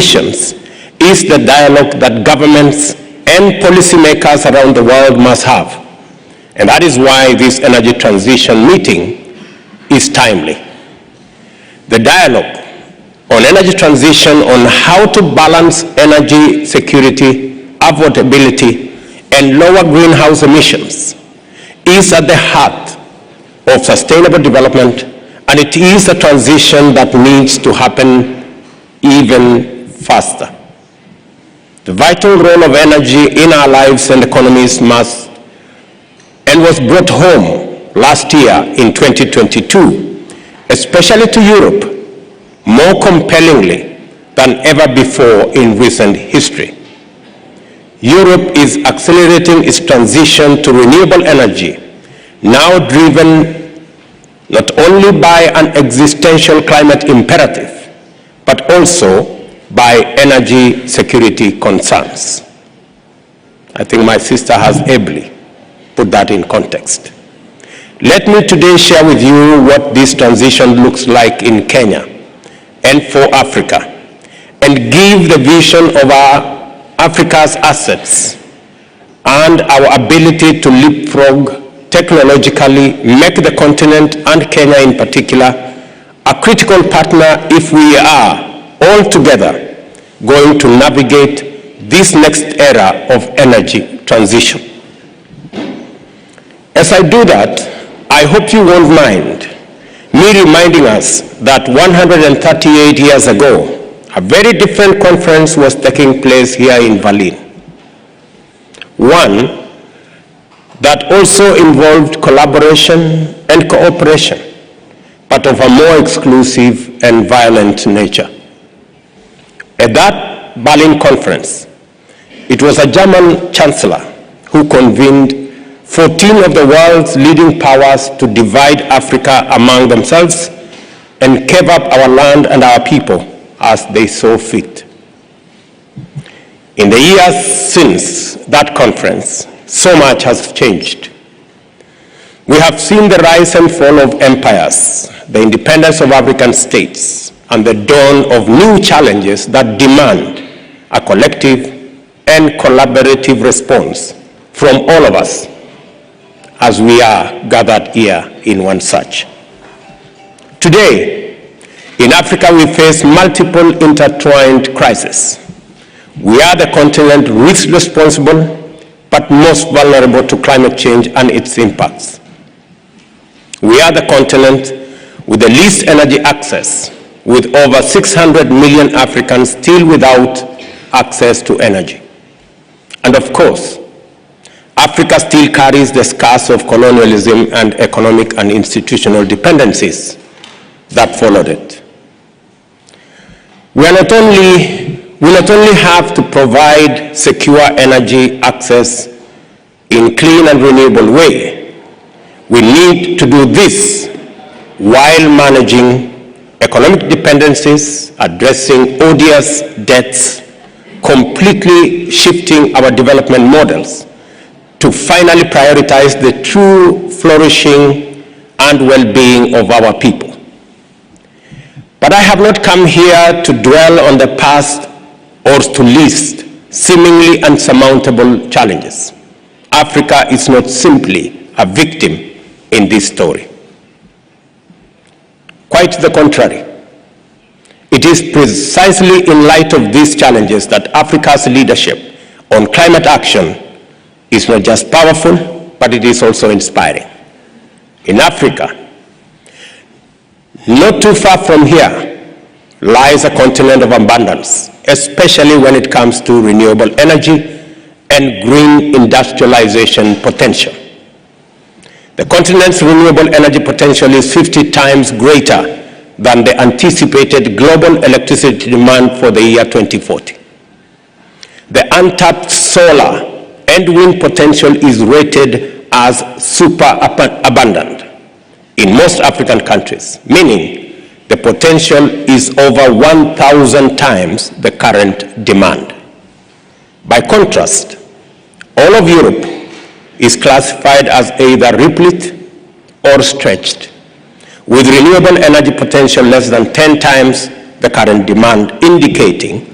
emissions is the dialogue that governments and policymakers around the world must have. And that is why this energy transition meeting is timely. The dialogue on energy transition, on how to balance energy security, affordability, and lower greenhouse emissions is at the heart of sustainable development, and it is a transition that needs to happen even faster. The vital role of energy in our lives and economies must and was brought home last year in 2022, especially to Europe, more compellingly than ever before in recent history. Europe is accelerating its transition to renewable energy, now driven not only by an existential climate imperative, but also by energy security concerns. I think my sister has ably put that in context. Let me today share with you what this transition looks like in Kenya and for Africa, and give the vision of Africa's assets and our ability to leapfrog technologically, make the continent, and Kenya in particular, a critical partner if we are all together going to navigate this next era of energy transition. As I do that, I hope you won't mind me reminding us that 138 years ago, a very different conference was taking place here in Berlin. One that also involved collaboration and cooperation, but of a more exclusive and violent nature. At that Berlin conference, it was a German chancellor who convened 14 of the world's leading powers to divide Africa among themselves and carve up our land and our people as they saw fit. In the years since that conference, so much has changed. We have seen the rise and fall of empires, the independence of African states, and the dawn of new challenges that demand a collective and collaborative response from all of us as we are gathered here in one such. Today, in Africa, we face multiple intertwined crises. We are the continent least responsible but most vulnerable to climate change and its impacts. We are the continent with the least energy access, with over 600 million Africans still without access to energy. And of course, Africa still carries the scars of colonialism and economic and institutional dependencies that followed it. We not only have to provide secure energy access in clean and renewable way, we need to do this while managing economic dependencies, addressing odious debts, completely shifting our development models to finally prioritize the true flourishing and well-being of our people. But I have not come here to dwell on the past or to list seemingly unsurmountable challenges. Africa is not simply a victim in this story. Quite the contrary. It is precisely in light of these challenges that Africa's leadership on climate action is not just powerful, but it is also inspiring. In Africa, not too far from here, lies a continent of abundance, especially when it comes to renewable energy and green industrialization potential. The continent's renewable energy potential is 50 times greater than the anticipated global electricity demand for the year 2040. The untapped solar and wind potential is rated as super abundant in most African countries, meaning the potential is over 1,000 times the current demand. By contrast, all of Europe is classified as either replete or stretched, with renewable energy potential less than 10 times the current demand, indicating